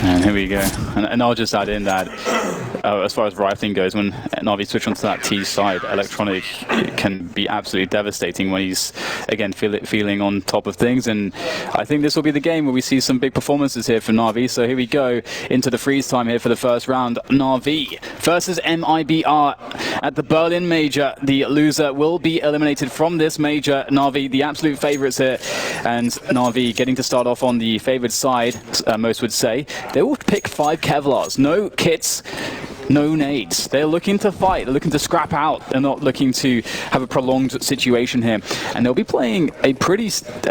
And here we go. And I'll just add in that as far as rifling goes, when Na'Vi switch onto that T side, Electronic can be absolutely devastating when he's, again, feeling on top of things. And I think this will be the game where we see some big performances here for Na'Vi. So here we go into the freeze time here for the first round. Na'Vi versus MiBR at the Berlin Major. The loser will be eliminated from this major. Na'Vi, the absolute favorites here. And Na'Vi getting to start off on the favored side, most would say. They will pick 5 Kevlars, no kits, no nades. They're looking to fight. They're looking to scrap out. They're not looking to have a prolonged situation here. And they'll be playing a pretty,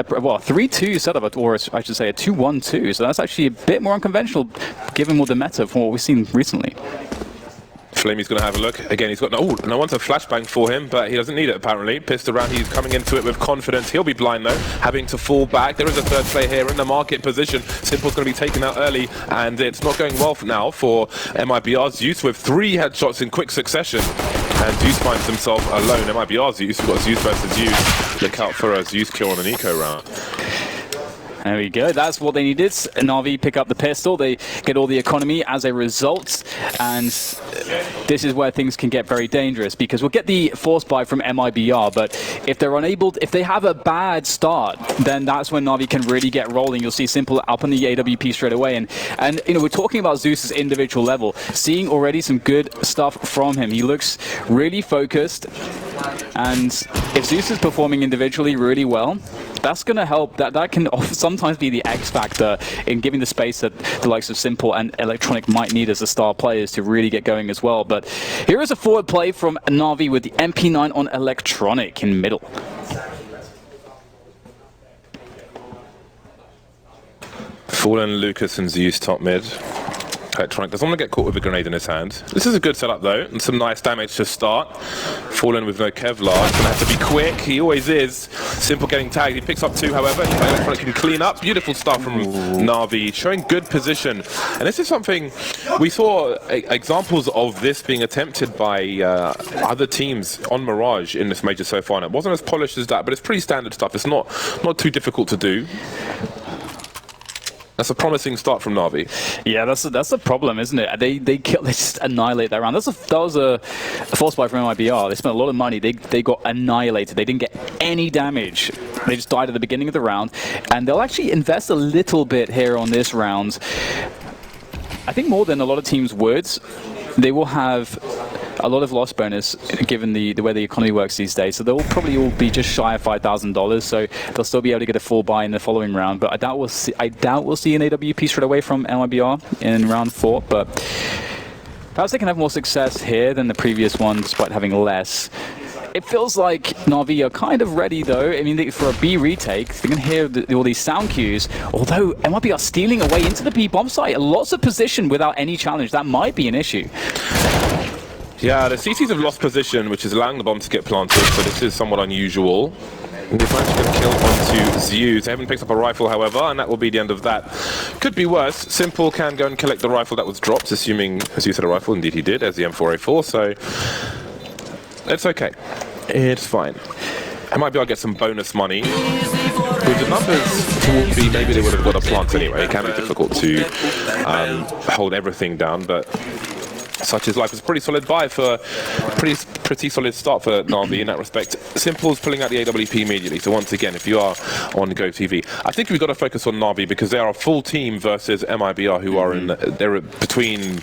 well, 3-2 setup, or I should say a 2-1-2. So that's actually a bit more unconventional, given more the meta from what we've seen recently. Flamey's going to have a look. Again, he's got no one's a flashbang for him, but he doesn't need it apparently. Pissed around, he's coming into it with confidence. He'll be blind though, having to fall back. There is a third player here in the market position. Simple's going to be taken out early, and it's not going well now for MiBR. Zeus with 3 headshots in quick succession. And Zeus finds himself alone. MiBR Zeus, we've got Zeus versus Zeus. Look out for a Zeus kill on an eco round. There we go. That's what they needed. Na'Vi pick up the pistol. They get all the economy as a result. And this is where things can get very dangerous, because we'll get the force buy from MiBR, but if they're unable, if they have a bad start, then that's when Na'Vi can really get rolling. You'll see Simple up on the AWP straight away. And you know, we're talking about Zeus's individual level, seeing already some good stuff from him. He looks really focused. And if Zeus is performing individually really well, that's going to help. That can sometimes be the X factor in giving the space that the likes of Simple and Electronic might need as the star players to really get going as well. But here is a forward play from Na'Vi with the MP9 on Electronic in middle. Fallen, Lucas and Zeus top mid. Electronic doesn't want to get caught with a grenade in his hand. This is a good setup though, and some nice damage to start. Fallen with no Kevlar, he's going to have to be quick, he always is. Simple getting tagged, he picks up 2 however, Electronic can clean up. Beautiful start from Na'Vi, showing good position. And this is something, we saw examples of this being attempted by other teams on Mirage in this major so far. And it wasn't as polished as that, but it's pretty standard stuff. It's not too difficult to do. That's a promising start from Na'Vi. Yeah, that's a problem, isn't it? They just annihilate that round. That was a force buy from MiBR. They spent a lot of money. They got annihilated. They didn't get any damage. They just died at the beginning of the round, and they'll actually invest a little bit here on this round. I think more than a lot of teams would. They will have a lot of loss bonus given the way the economy works these days, so they'll probably all be just shy of $5,000, so they'll still be able to get a full buy in the following round. But I doubt we'll see an AWP straight away from MiBR in round 4, but perhaps they can have more success here than the previous one despite having less. It feels like Na'Vi are kind of ready though. I mean, for a B retake, they can hear all these sound cues, although MiBR are stealing away into the B bomb site. Lots of position without any challenge. That might be an issue. Yeah, the CCs have lost position, which is allowing the bomb to get planted, so this is somewhat unusual. They've managed to get a kill onto Zeus. They haven't picked up a rifle, however, and that will be the end of that. Could be worse. Simple can go and collect the rifle that was dropped, assuming Zeus had a rifle. Indeed he did, as the M4A4, so it's okay. It's fine. MiBR get some bonus money. With the numbers towards B, maybe they would have got a plant anyway. It can be difficult to hold everything down, but such is life. It's a pretty solid buy for pretty solid start for Na'Vi in that respect. Simple's pulling out the AWP immediately. So once again, if you are on Go TV, I think we've got to focus on Na'Vi because they are a full team versus MiBR, who are they're between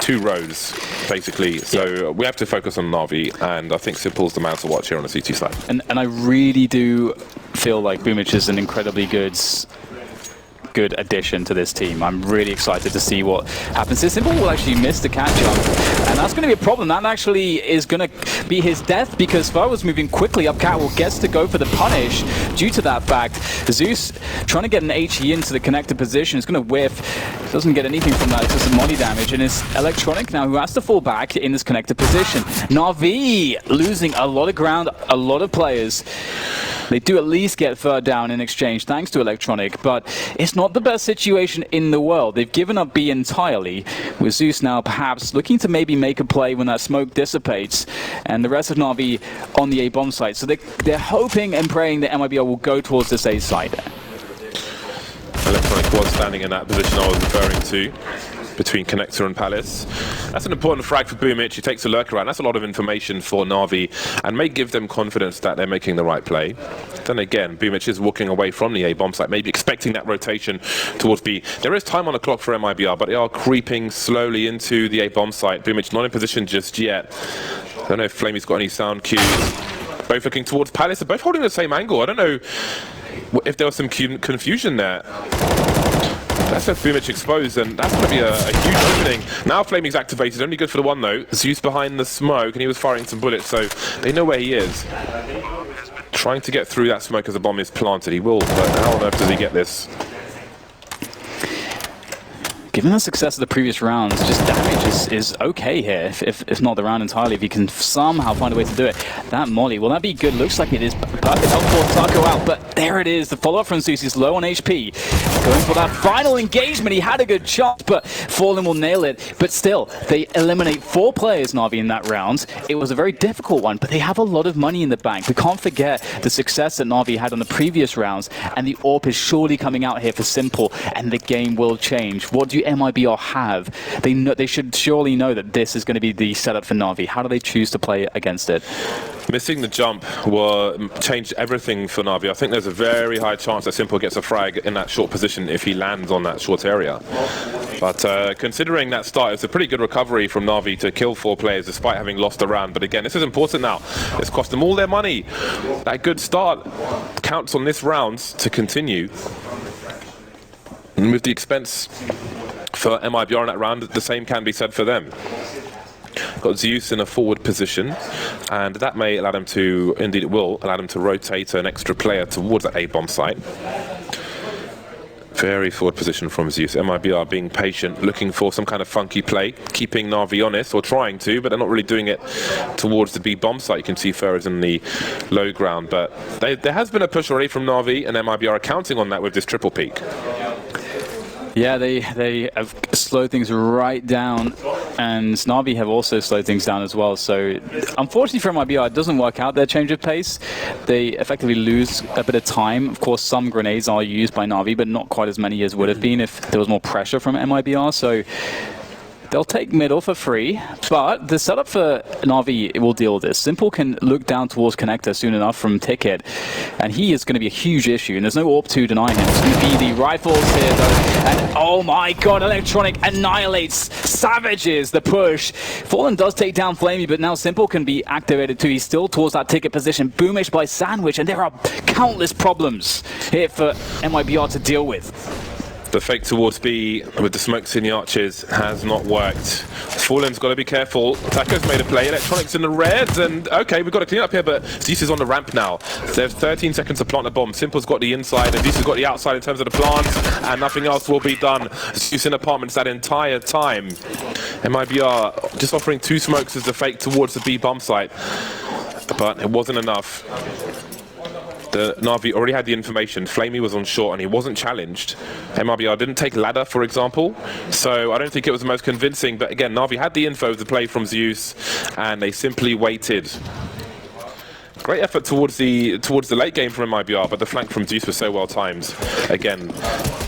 2 rows basically. So we have to focus on Na'Vi, and I think Simple's the man to watch here on the CT side. And I really do feel like Boomich is an incredibly good addition to this team. I'm really excited to see what happens. Simple will actually miss the catch-up, and that's going to be a problem. That actually is going to be his death, because Fur was moving quickly up. Catwalk gets to go for the punish due to that fact. Zeus trying to get an HE into the connected position is going to whiff. Doesn't get anything from that. It's just some money damage, and it's Electronic now who has to fall back in this connected position. Na'Vi losing a lot of ground, a lot of players. They do at least get Fur down in exchange thanks to Electronic, but it's not the best situation in the world. They've given up B entirely, with Zeus now perhaps looking to maybe make a play when that smoke dissipates, and the rest of Na'Vi on the A bomb site. So they're hoping and praying that MiBR will go towards this A side. Electronic was standing in that position I was referring to, between Connector and Palace. That's an important frag for Boomich. He takes a lurk around. That's a lot of information for Na'Vi and may give them confidence that they're making the right play. Then again, Boomich is walking away from the A bomb site, maybe expecting that rotation towards B. There is time on the clock for MiBR, but they are creeping slowly into the A bomb site. Boomich not in position just yet. I don't know if Flamey's got any sound cues. Both looking towards Palace. They're both holding the same angle. I don't know if there was some confusion there. That's left Boomich exposed, and that's going to be a huge opening. Now Flaming's activated, only good for the one though. Zeus behind the smoke, and he was firing some bullets, so they know where he is. Trying to get through that smoke as the bomb is planted. He will, but how on earth does he get this? Given the success of the previous rounds, just damage is okay here, if not the round entirely, if you can somehow find a way to do it. That molly, will that be good? Looks like it is perfect. Help for Taco out, but there it is. The follow-up from Zeus is low on HP. Going for that final engagement. He had a good shot, but Fallen will nail it. But still, they eliminate 4 players, Na'Vi, in that round. It was a very difficult one, but they have a lot of money in the bank. We can't forget the success that Na'Vi had on the previous rounds, and the AWP is surely coming out here for Simple, and the game will change. What do MiBR have? They should surely know that this is going to be the setup for Na'Vi. How do they choose to play against it? Missing the jump will change everything for Na'Vi. I think there's a very high chance that Simple gets a frag in that short position if he lands on that short area. But considering that start, it's a pretty good recovery from Na'Vi to kill 4 players despite having lost a round. But again, this is important now. It's cost them all their money. That good start counts on this round to continue. And with the expense for MiBR in that round, the same can be said for them. Got Zeus in a forward position, and that may allow them to, indeed it will, allow them to rotate an extra player towards that A-bomb site. Very forward position from Zeus. MiBR being patient, looking for some kind of funky play, keeping Na'Vi honest, or trying to, but they're not really doing it towards the B-bomb site. You can see Fer is in the low ground, but there has been a push already from Na'Vi, and MiBR are counting on that with this triple peak. Yeah, they have slowed things right down, and Na'Vi have also slowed things down as well. So, unfortunately for MiBR, it doesn't work out their change of pace. They effectively lose a bit of time. Of course, some grenades are used by Na'Vi, but not quite as many as would have been if there was more pressure from MiBR. So, they'll take middle for free, but the setup for Na'Vi will deal with this. Simple can look down towards Connector soon enough from Ticket, and he is going to be a huge issue, and there's no AWP to deny him. It's going to be the rifles here, though, and oh my god, Electronic annihilates, savages the push. Fallen does take down Flamey, but now Simple can be activated too. He's still towards that Ticket position. Boomish by Sandwich, and there are countless problems here for MiBR to deal with. The fake towards B with the smokes in the arches has not worked. Fallen's got to be careful. Taco's made a play. Electronics in the reds, and okay, we've got to clean up here, but Zeus is on the ramp now. There's 13 seconds to plant the bomb. Simple's got the inside, and Zeus has got the outside in terms of the plants, and nothing else will be done. Zeus in apartments that entire time. MiBR just offering 2 smokes as the fake towards the B bomb site, but it wasn't enough. The Na'Vi already had the information. Flamey was on short and he wasn't challenged. MiBR didn't take ladder, for example, so I don't think it was the most convincing, but again, Na'Vi had the info of the play from Zeus and they simply waited. Great effort towards the late game from MiBR, but the flank from Zeus was so well timed. Again,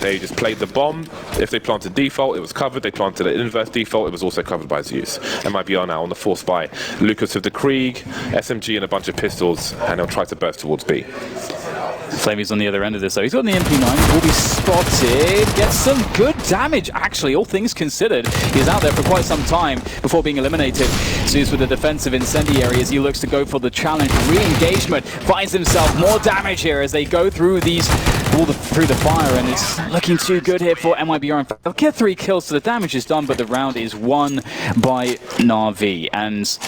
they just played the bomb. If they planted default, it was covered. They planted an inverse default, it was also covered by Zeus. MiBR now on the force by Lucas with the Krieg, SMG and a bunch of pistols, and they'll try to burst towards B. Flamey's on the other end of this, though. He's got the MP9, will be spotted, gets some good damage, actually, all things considered. He's out there for quite some time before being eliminated. Zeus with the defensive incendiary as he looks to go for the challenge. Re-engagement, finds himself more damage here as they go through these, through the fire, and it's looking too good here for MiBR. In fact, they'll get 3 kills, so the damage is done, but the round is won by Na'Vi. And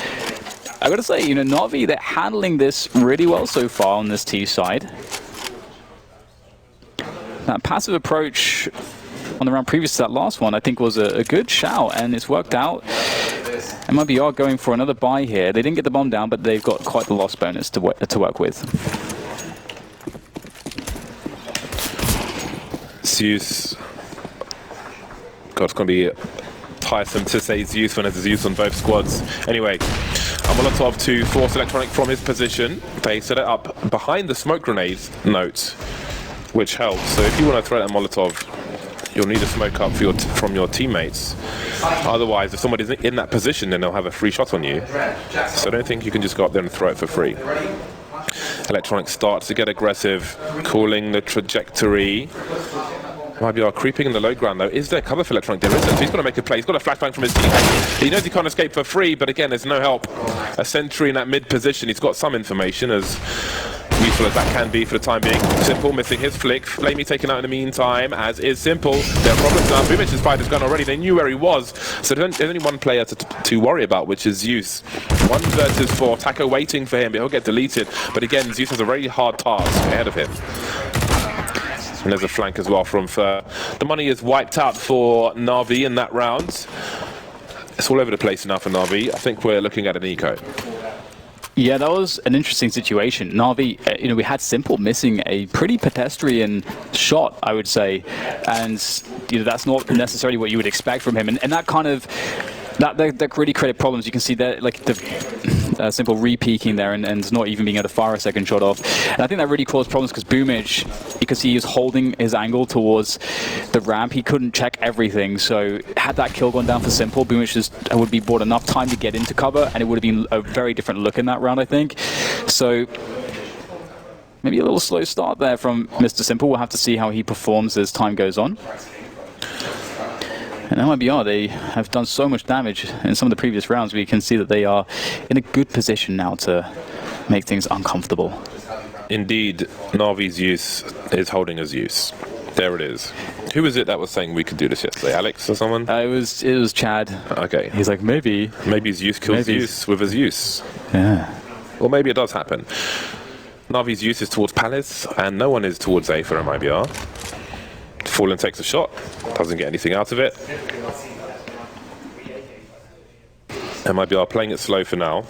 I gotta say, you know, Na'Vi, they're handling this really well so far on this T side. That passive approach on the round previous to that last one, I think, was a good shout, and it's worked out. MiBR going for another buy here. They didn't get the bomb down, but they've got quite the loss bonus to work with. Zeus. God, it's going to be tiresome to say Zeus when there's Zeus on both squads. Anyway, a Molotov to force Electronic from his position. They set it up behind the smoke grenade note, which helps. So if you want to throw that Molotov you'll need a smoke up for from your teammates. Otherwise, if somebody's in that position, then they'll have a free shot on you. So I don't think you can just go up there and throw it for free. Electronic starts to get aggressive, calling the trajectory. MiBR creeping in the low ground though. Is there cover for Electronic? There isn't. So he's got to make a play. He's got a flashbang from his teammate. He knows he can't escape for free, but again, there's no help. A sentry in that mid position. He's got some information, as useful as that can be for the time being. Simple missing his flick. Flamey taken out in the meantime, as is Simple. There are problems now. Boomich's fight has gone already. They knew where he was. So there's only one player to worry about, which is Zeus. 1 versus 4. Taco waiting for him, but he'll get deleted. But again, Zeus has a very hard task ahead of him. And there's a flank as well from Fur. The money is wiped out for Na'Vi in that round. It's all over the place now for Na'Vi. I think we're looking at an eco. Yeah, that was an interesting situation. Na'Vi, we had Simple missing a pretty pedestrian shot, I would say. And, that's not necessarily what you would expect from him. And that kind of, that really created problems. You can see that, like, the Simple re-peeking there and not even being able to fire a second shot off. And I think that really caused problems because Boomich, because he was holding his angle towards the ramp, he couldn't check everything. So had that kill gone down for Simple, Boomich would be bought enough time to get into cover, and it would have been a very different look in that round, I think. So maybe a little slow start there from Mr. Simple. We'll have to see how he performs as time goes on. And MiBR, they have done so much damage in some of the previous rounds. We can see that they are in a good position now to make things uncomfortable. Indeed, Na'Vi's use is holding his use. There it is. Who was it that was saying we could do this yesterday? Alex or someone? It was Chad. Okay. He's like, maybe. Maybe his use kills use with his use. Yeah. Or maybe it does happen. Na'Vi's use is towards Palace, and no one is towards A for MiBR. Fallen takes a shot, doesn't get anything out of it. MiBR playing it slow for now.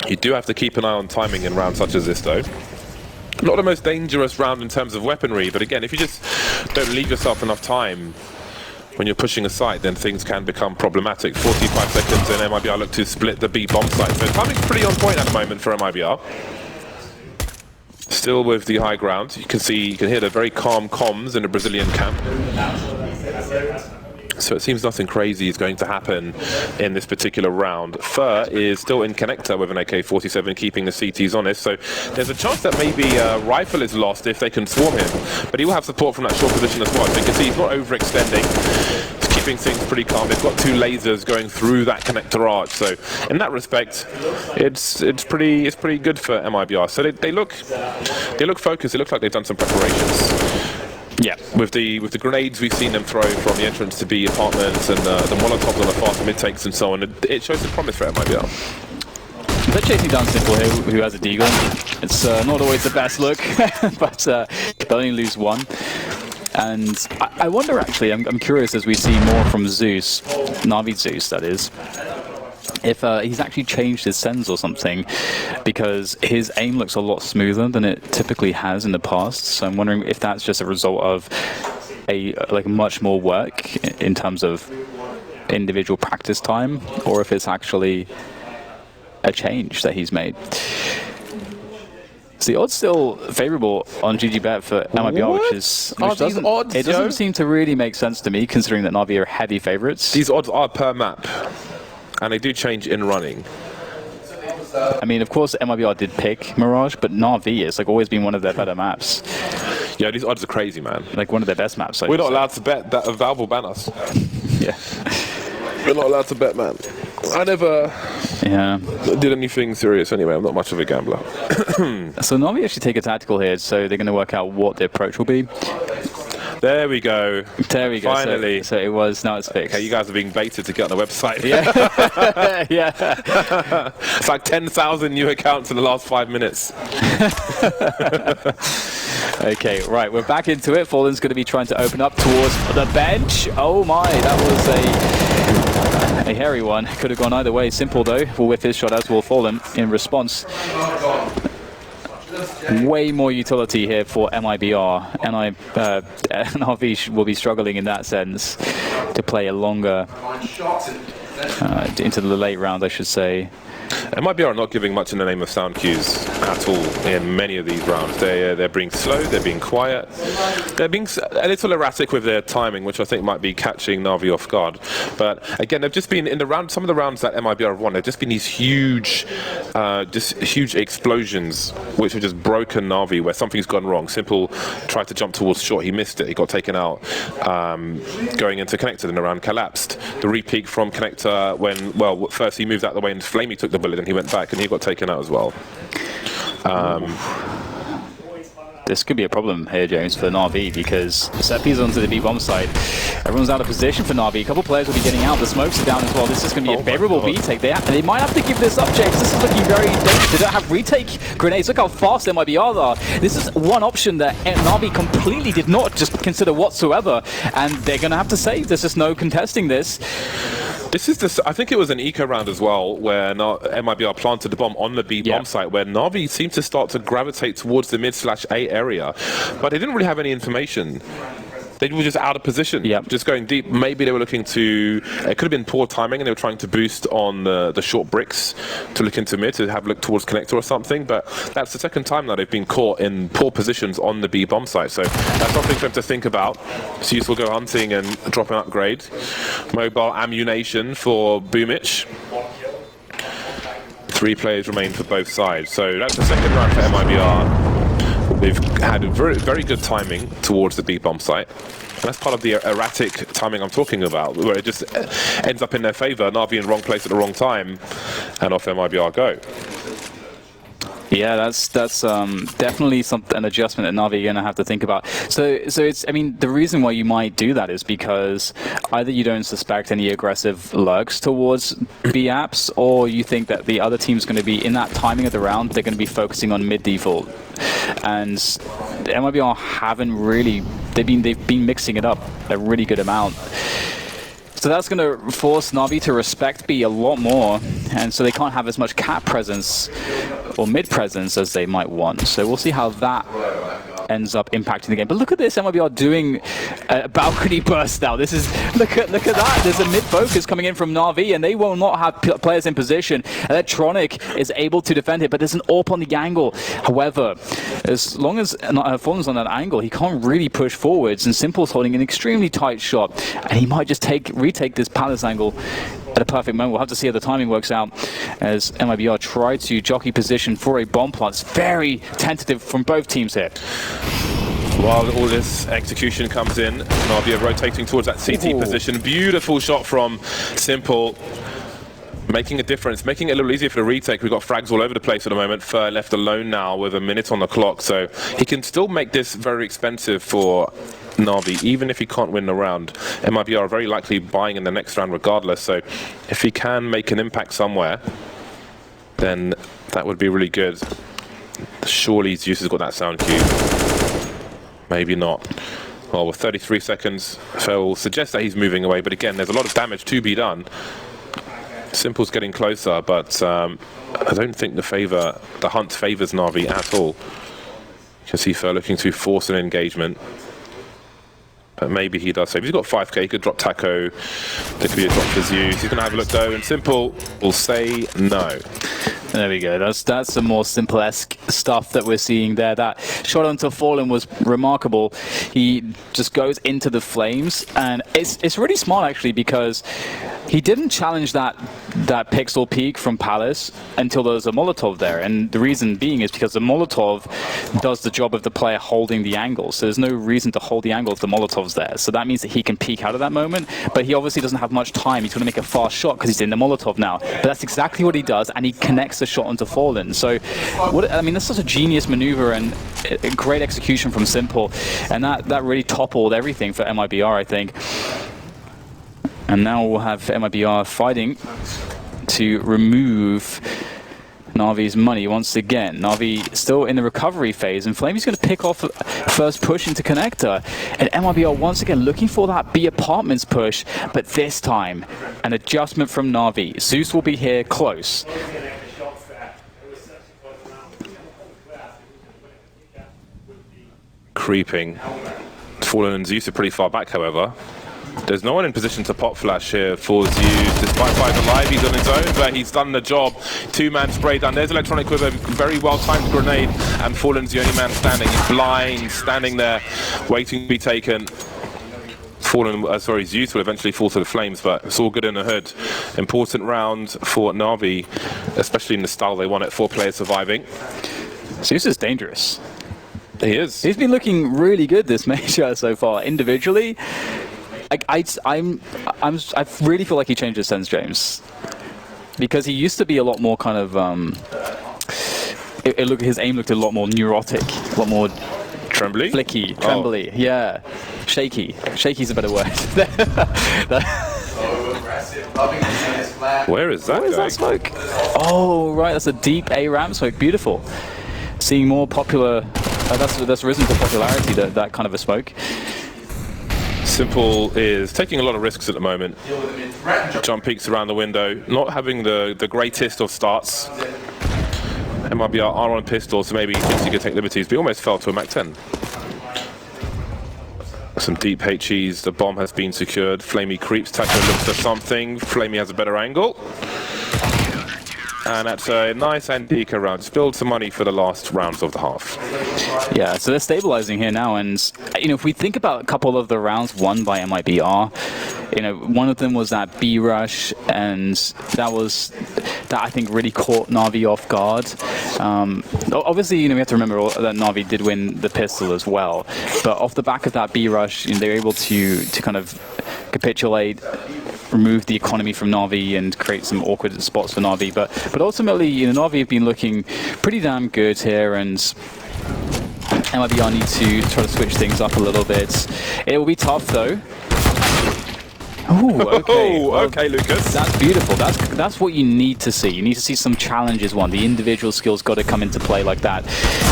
You do have to keep an eye on timing in rounds such as this though. Not the most dangerous round in terms of weaponry, but again, if you just don't leave yourself enough time when you're pushing a site, then things can become problematic. 45 seconds and MiBR look to split the B bomb site. So timing's pretty on point at the moment for MiBR. Still with the high ground. You can hear the very calm comms in the Brazilian camp. So it seems nothing crazy is going to happen in this particular round. Fur is still in connector with an AK-47, keeping the CTs honest. So there's a chance that maybe Rifle is lost if they can swarm him. But he will have support from that short position as well. So you can see he's not overextending. Keeping things pretty calm. They've got 2 lasers going through that connector arch. So in that respect, it's pretty good for MiBR. So they look focused. It looks like they've done some preparations. Yeah, with the grenades we've seen them throw from the entrance to B apartments and the molotovs on the fast mid takes and so on. It shows the promise for MiBR. They're chasing down Simple here, who has a deagle. It's not always the best look, but they'll only lose 1. And I wonder, actually, I'm curious as we see more from Zeus, Na'Vi Zeus, that is, if he's actually changed his sends or something, because his aim looks a lot smoother than it typically has in the past. So I'm wondering if that's just a result of much more work in terms of individual practice time, or if it's actually a change that he's made. So the odds still favourable on GGBet for MiBR, which doesn't seem to really make sense to me, considering that Na'Vi are heavy favourites. These odds are per map, and they do change in running. I mean, of course, MiBR did pick Mirage, but Na'Vi is always been one of their better maps. Yeah, these odds are crazy, man. Like one of their best maps. We're not allowed to bet that Valve will ban us. Yeah. We're not allowed to bet, man. I never did anything serious anyway. I'm not much of a gambler. So Na'Vi actually take a tactical here, so they're going to work out what the approach will be. There we go. There we go. Finally. So it was, now it's fixed. Okay, you guys are being baited to get on the website. Yeah. Yeah. It's like 10,000 new accounts in the last 5 minutes. Okay, right, we're back into it. Fallen's going to be trying to open up towards the bench. Oh my, that was a hairy one. Could have gone either way. Simple though, will whiff his shot, as will Fallen in response. Way more utility here for MiBR, and Na'Vi will be struggling in that sense to play a longer into the late round, I should say. MiBR are not giving much in the name of sound cues at all in many of these rounds. They're being slow, they're being quiet, they're being a little erratic with their timing, which I think might be catching Na'Vi off guard. But again, they've just been in the round. Some of the rounds that MiBR have won, they've just been these huge, just huge explosions, which have just broken Na'Vi where something's gone wrong. Simple tried to jump towards short, he missed it, he got taken out. Going into connector, then the round collapsed. The re-peak from connector when, well, first he moved out the way and Flamey took the bullet, and he went back and he got taken out as well. This could be a problem here, James, for Na'Vi, because Seppi's onto the B-bomb side. Everyone's out of position for Na'Vi. A couple players will be getting out. The smokes are down as well. This is going to be a favorable B-take. They might have to give this up, James. This is looking very dangerous. They don't have retake grenades. Look how fast MiBR are. This is one option that Na'Vi completely did not just consider whatsoever, and they're going to have to save. There's just no contesting this. This is I think it was an eco round as well, where MiBR planted the bomb on the B-bomb site, where Na'Vi seemed to start to gravitate towards the mid/A area, but they didn't really have any information. They were just out of position, just going deep. Maybe they were looking to, it could have been poor timing and they were trying to boost on the short bricks to look into mid, to have look towards connector or something, but that's the second time now they've been caught in poor positions on the B-bomb site, so that's something for them to think about. Zeus will go hunting and drop an upgrade. Mobile ammunition for Boomich. 3 players remain for both sides, so that's the second round for MiBR. They've had a very good timing towards the B-bomb site. And that's part of the erratic timing I'm talking about, where it just ends up in their favor. Na'Vi in the wrong place at the wrong time, and off MiBR go. Yeah, that's definitely an adjustment that Na'Vi are going to have to think about. So it's, I mean, the reason why you might do that is because either you don't suspect any aggressive lurks towards B apps, or you think that the other team's going to be in that timing of the round. They're going to be focusing on mid default, and MiBR haven't really. They've been mixing it up a really good amount. So that's going to force Na'Vi to respect B a lot more, and so they can't have as much cap presence or mid presence as they might want. So we'll see how that ends up impacting the game. But look at this, MiBR doing a balcony burst now. This is, look at that. There's a mid focus coming in from Na'Vi, and they will not have players in position. Electronic is able to defend it, but there's an AWP on the angle. However, as long as Fallen's on that angle, he can't really push forwards, and Simple's holding an extremely tight shot, and he might just retake this palace angle at a perfect moment. We'll have to see how the timing works out as MiBR try to jockey position for a bomb plant. It's very tentative from both teams here. While all this execution comes in, Na'Vi are rotating towards that CT position. Beautiful shot from Simple. Making a difference, making it a little easier for the retake. We've got frags all over the place at the moment. Fur left alone now with a minute on the clock, so he can still make this very expensive for Na'Vi, even if he can't win the round. MiBR are very likely buying in the next round regardless, so if he can make an impact somewhere, then that would be really good. Surely Zeus has got that sound cue. Maybe not. Well, with 33 seconds, Phil suggests that he's moving away, but again, there's a lot of damage to be done. Simple's getting closer, but I don't think the hunt favors Na'Vi at all. You can see Phil looking to force an engagement. But maybe he does save. He's got 5k, he could drop Taco. There could be a drop for Zeus. He's going to have a look though, and Simple will say no. There we go. That's some more Simple-esque stuff that we're seeing there. That shot onto Fallen was remarkable. He just goes into the flames, and it's really smart actually, because he didn't challenge that pixel peek from Palace until there was a Molotov there, and the reason being is because the Molotov does the job of the player holding the angle. So there's no reason to hold the angle if the Molotov's there. So that means that he can peek out of that moment, but he obviously doesn't have much time. He's going to make a fast shot because he's in the Molotov now. But that's exactly what he does, and he connects the shot onto Fallen. So, I mean, that's such a genius maneuver and a great execution from Simple, and that really toppled everything for MiBR, I think. And now we'll have MiBR fighting to remove Na'Vi's money once again. Na'Vi still in the recovery phase, and Flamey's going to pick off first push into connector. And MiBR once again looking for that B apartments push, but this time an adjustment from Na'Vi. Zeus will be here close. Creeping. Fallen and Zeus are pretty far back, however. There's no one in position to pop flash here for Zeus. Despite fighting alive, he's on his own, but he's done the job. Two-man spray down. There's Electronic with a very well-timed grenade, and Fallen's the only man standing. He's blind, standing there, waiting to be taken. Zeus will eventually fall to the flames, but it's all good in the hood. Important round for Na'Vi, especially in the style they want it, 4 players surviving. Zeus is dangerous. He is. He's been looking really good this major so far. Individually, I really feel like he changed his sense, James, because he used to be a lot more kind of his aim looked a lot more neurotic, a lot more trembly, flicky, trembly, yeah, shaky. Shaky's a better word. Where is that? Where is that smoke? Oh, right, that's a deep A ramp smoke. Beautiful. Seeing more popular. That's risen to popularity. That kind of a smoke. Simple is taking a lot of risks at the moment. Jump peeks around the window, not having the greatest of starts. MiBR are on pistol, so maybe he thinks he could take liberties, but he almost fell to a Mach 10. Some deep HEs, the bomb has been secured. Flamey creeps, Taco looks for something. Flamey has a better angle. And that's a nice Antica round. Just build some money for the last rounds of the half. Yeah, so they're stabilizing here now, and if we think about a couple of the rounds won by MiBR, one of them was that B rush, and that I think really caught Na'Vi off guard. Obviously, we have to remember that Na'Vi did win the pistol as well, but off the back of that B rush, they were able to kind of capitulate, remove the economy from Na'Vi and create some awkward spots for Na'Vi. But ultimately, Na'Vi have been looking pretty damn good here, and MiBR need to try to switch things up a little bit. It will be tough though. Oh, okay. Well, okay, Lucas. That's beautiful. That's what you need to see. You need to see some challenges won. The individual skills got to come into play like that.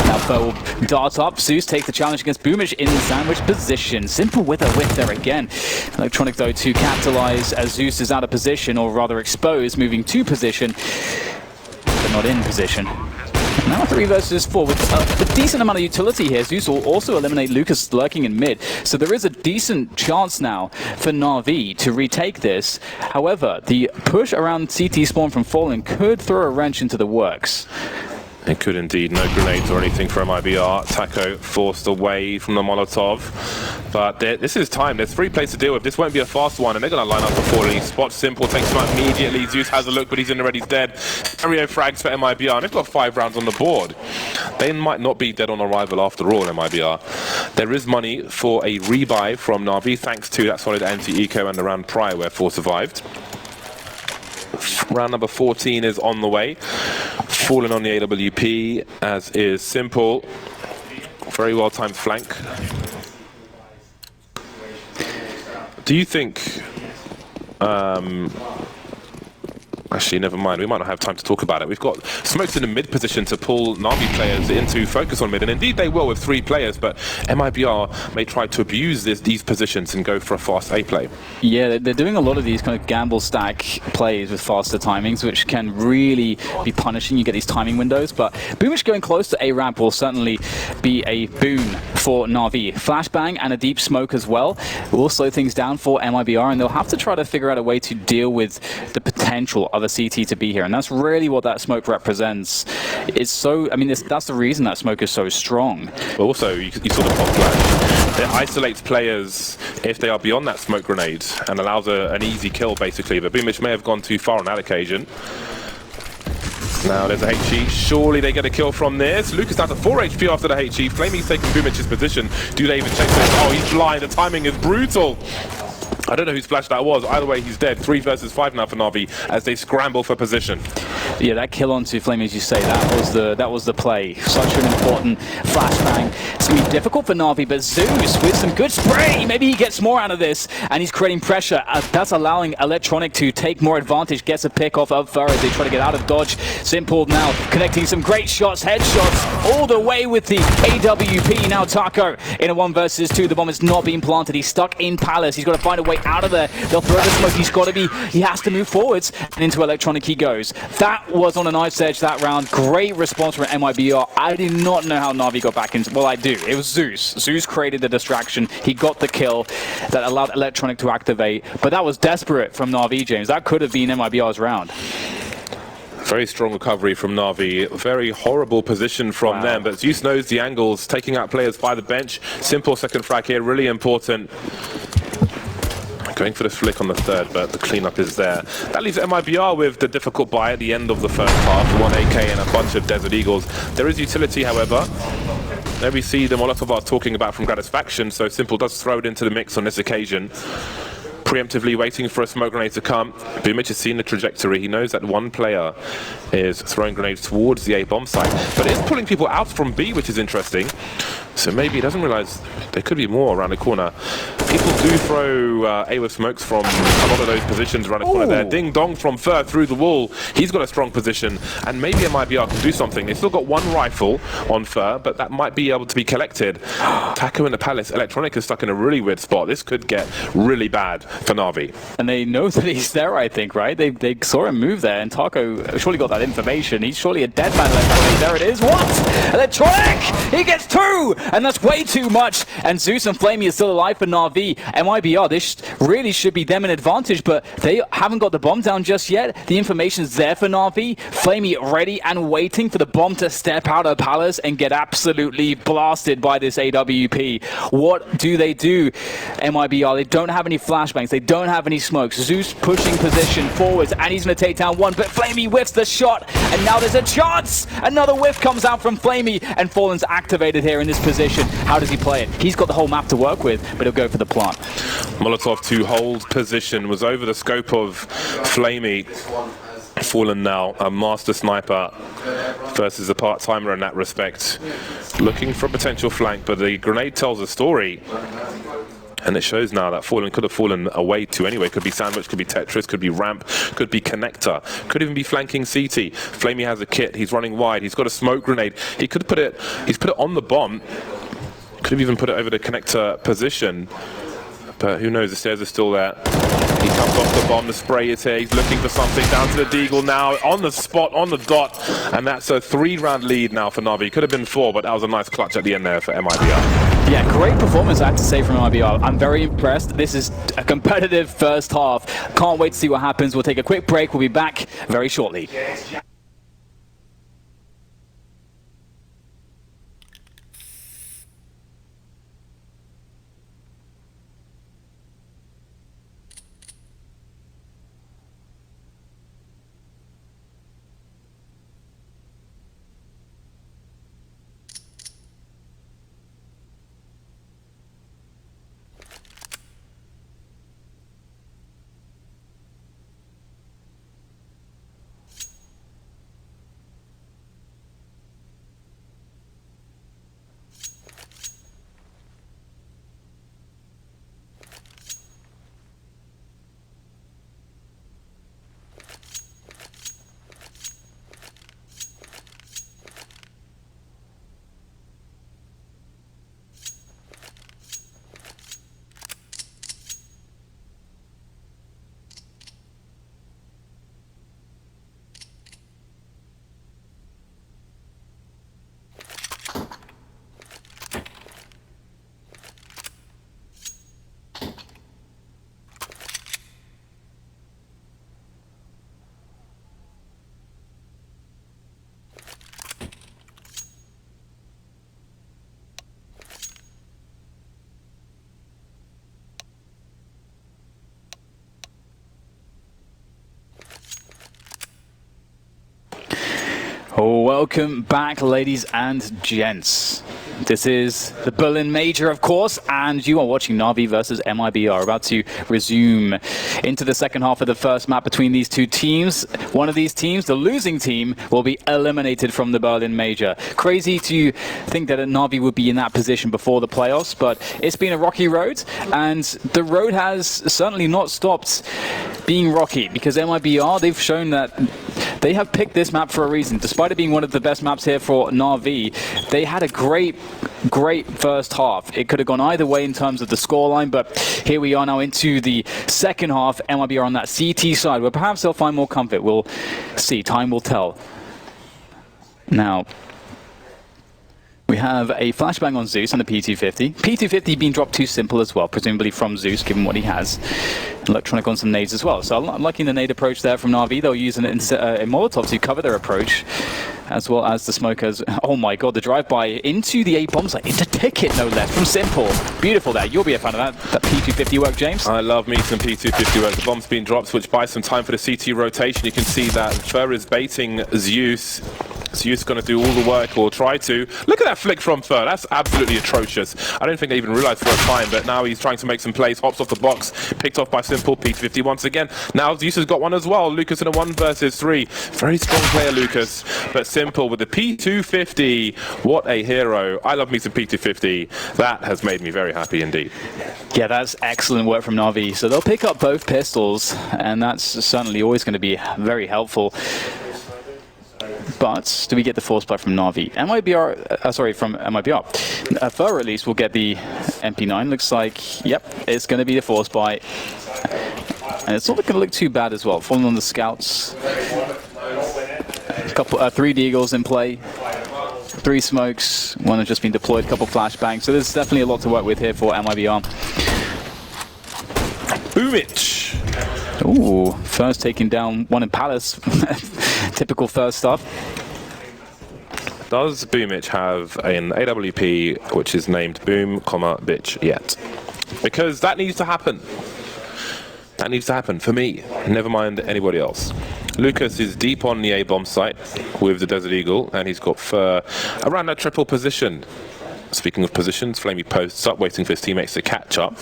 Now Fur will dart up. Zeus takes the challenge against Boomish in sandwich position. Simple with a whip there again. Electronic though to capitalize as Zeus is out of position, or rather exposed, moving to position, but not in position. Now 3 versus 4 with a decent amount of utility here. Zeus will also eliminate Lucas lurking in mid. So there is a decent chance now for Na'Vi to retake this. However, the push around CT spawn from Fallen could throw a wrench into the works. It could indeed. No grenades or anything for MiBR. Taco forced away from the Molotov. But this is time. There's 3 plays to deal with. This won't be a fast one, and they're going to line up before he spots Simple, takes him out immediately. Zeus has a look, but he's in already. He's dead. Stereo frags for MiBR, and they've got 5 rounds on the board. They might not be dead on arrival after all, MiBR. There is money for a rebuy from Na'Vi, thanks to that solid anti-eco and the round prior where 4 survived. Round number 14 is on the way. Fallen on the AWP, as is Simple. Very well timed flank. Do you think... Actually, never mind. We might not have time to talk about it. We've got smokes in the mid position to pull Na'Vi players into focus on mid, and indeed they will with 3 players, but MiBR may try to abuse these positions and go for a fast A play. Yeah, they're doing a lot of these kind of gamble stack plays with faster timings, which can really be punishing. You get these timing windows, but Boomish going close to A ramp will certainly be a boon for Na'Vi. Flashbang and a deep smoke as well will slow things down for MiBR, and they'll have to try to figure out a way to deal with the potential of a CT to be here, and that's really what that smoke represents. It's so, that's the reason that smoke is so strong. But also, you saw the pop flash. It isolates players if they are beyond that smoke grenade and allows an easy kill, basically. But Boomish may have gone too far on that occasion. Now there's a HE. Surely they get a kill from this. Lucas down to 4 HP after the HE. Flamey's taking Boomish's position. Do they even chase this? Oh, he's blind. The timing is brutal. I don't know whose flash that was. Either way, he's dead. 3 versus 5 now for Na'Vi as they scramble for position. Yeah, that kill onto Flame, as you say, that was the play. Such an important flashbang. It's going to be difficult for Na'Vi, but Zeus with some good spray. Maybe he gets more out of this, and he's creating pressure. That's allowing Electronic to take more advantage. Gets a pick off of Fur as they try to get out of dodge. Simple now connecting some great shots, headshots, all the way with the AWP. Now Taco in a 1 versus 2. The bomb is not being planted. He's stuck in Palace. He's got to find a way out of there. They'll throw the smoke. He has to move forwards, and into Electronic he goes. That was on a knife's edge that round. Great response from MiBR. I do not know how Na'Vi got back into, well, I do. It was Zeus. Zeus created the distraction. He got the kill that allowed Electronic to activate. But that was desperate from Na'Vi, James. That could have been MiBR's round. Very strong recovery from Na'Vi. Very horrible position from them, but Zeus knows the angles, taking out players by the bench. Simple second frag here, really important. Going for the flick on the third, but the cleanup is there. That leaves MiBR with the difficult buy at the end of the first half. 1 AK and a bunch of Desert Eagles. There is utility, however. There we see the Molotov talking about from Gratisfaction, so Simple does throw it into the mix on this occasion. Preemptively waiting for a smoke grenade to come. Boomich has seen the trajectory. He knows that one player is throwing grenades towards the A bomb site, but it's pulling people out from B, which is interesting. So maybe he doesn't realize there could be more around the corner. People do throw A with smokes from a lot of those positions around the corner there. Ding dong from Fur through the wall. He's got a strong position, and maybe MiBR can do something. They've still got one rifle on Fur, but that might be able to be collected. Taco in the Palace. Electronic is stuck in a really weird spot. This could get really bad for Na'Vi. And they know that he's there, I think, right? They saw him move there, and Taco surely got that information. He's surely a dead man, Electronic. There it is. What? Electronic! He gets two! And that's way too much. And Zeus and Flamey is still alive for Na'Vi. MiBR, this really should be them an advantage, but they haven't got the bomb down just yet. The information's there for Na'Vi. Flamey ready and waiting for the bomb to step out of Palace and get absolutely blasted by this AWP. What do? MiBR, they don't have any flashbangs. They don't have any smokes. Zeus pushing position forwards, and he's going to take down one, but Flamey whiffs the shot, and now there's a chance! Another whiff comes out from Flamey, and Fallen's activated here in this position. How does he play it? He's got the whole map to work with, but he'll go for the plant. Molotov to hold position was over the scope of Flamey. Fallen now, a master sniper versus a part-timer in that respect. Looking for a potential flank, but the grenade tells a story. And it shows now that Fallen could have fallen away to anyway. Could be Sandwich, could be Tetris, could be Ramp, could be Connector, could even be flanking CT. Flamey has a kit, he's running wide, he's got a smoke grenade. He could put it, he's put it on the bomb. Could have even put it over the Connector position. But who knows, the stairs are still there. He comes off the bomb, the spray is here, he's looking for something, down to the Deagle now, on the spot, on the dot, and that's a 3-round lead now for Na'Vi. Could have been 4, but that was a nice clutch at the end there for MiBR. Yeah, great performance, I have to say, from MiBR. I'm very impressed. This is a competitive first half. Can't wait to see what happens. We'll take a quick break. We'll be back very shortly. Welcome back, ladies and gents. This is the Berlin Major, of course, and you are watching Na'Vi versus MiBR, about to resume into the second half of the first map between these two teams. One of these teams, the losing team, will be eliminated from the Berlin Major. Crazy to think that Na'Vi would be in that position before the playoffs, but it's been a rocky road, and the road has certainly not stopped being rocky, because MiBR, they've shown that they have picked this map for a reason. Despite it being one of the best maps here for Na'Vi, they had a great first half. It could have gone either way in terms of the scoreline, but here we are now into the second half. MiBR on that CT side, where perhaps they'll find more comfort. We'll see. Time will tell. Now, We have a flashbang on Zeus and the P250. P250 being dropped too simple as well, presumably from Zeus, given what he has. Electronic on some nades as well. So I'm liking the nade approach there from Na'Vi. They'll use a Molotov to cover their approach, as well as the smokers. Oh my god, the drive-by into the A bomb site, into Ticket, no less, from Simple. Beautiful there. You'll be a fan of that P250 work, James. I love me some P250 work. The bomb's been dropped, which buys some time for the CT rotation. You can see that Fur is baiting Zeus. Zeus going to do all the work, or try to. Look at that flick from Fur. That's absolutely atrocious. I don't think they even realized for a time, but now he's trying to make some plays. Hops off the box, picked off by Simple. P250 once again. Now Zeus has got one as well. Lucas in a 1 versus 3. Very strong player, Lucas. But Simple with the P250. What a hero. I love me some P250. That has made me very happy indeed. Yeah, that's excellent work from Na'Vi. So they'll pick up both pistols, and that's certainly always going to be very helpful. But do we get the force play from Na'Vi? MiBR, sorry, from MiBR. Fur at least will get the MP9. Looks like, yep, it's going to be the force buy. And it's not going to look too bad as well. Falling on the scouts. Couple, 3 Deagles in play. 3 smokes. 1 has just been deployed. Couple flashbangs. So there's definitely a lot to work with here for MiBR. Boomich. Ooh, first taking down 1 in Palace. Typical first stuff. Does Boomich have an AWP which is named Boom, Bitch yet? Because that needs to happen. That needs to happen for me. Never mind anybody else. Lucas is deep on the A bomb site with the Desert Eagle, and he's got Fur around that triple position. Speaking of positions, Flamey posts up, waiting for his teammates to catch up.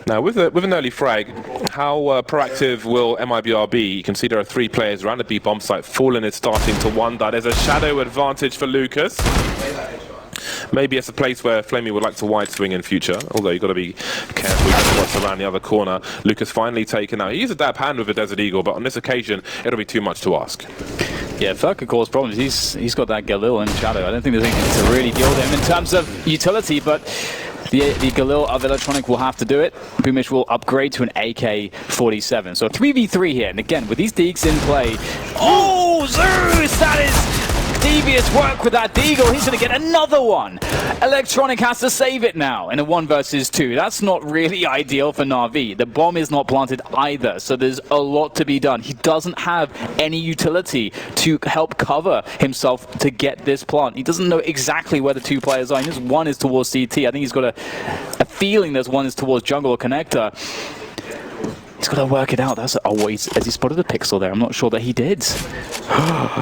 Now, with an early frag, how proactive will MiBR be? You can see there are 3 players around the B bomb site. Fallen is starting to wonder. There's a shadow advantage for Lucas. Maybe it's a place where Flamey would like to wide swing in future, although you've got to be careful what's around the other corner. Lucas finally taken out. He used a dab hand with a Desert Eagle, but on this occasion, it'll be too much to ask. Yeah, Fur could cause problems. He's got that Galil in shadow. I don't think there's anything to really deal with him in terms of utility, but the Galil of Electronic will have to do it. Boomich will upgrade to an AK-47. So 3v3 here, and again, with these Deags in play. Oh, Zeus! That is devious work with that Deagle. He's going to get another one. Electronic has to save it now in a 1 versus 2. That's not really ideal for Na'Vi. The bomb is not planted either, so there's a lot to be done. He doesn't have any utility to help cover himself to get this plant. He doesn't know exactly where the 2 players are. He knows 1 is towards CT. I think he's got a feeling there's 1 is towards jungle or connector. He's got to work it out. That's has he spotted a pixel there? I'm not sure that he did.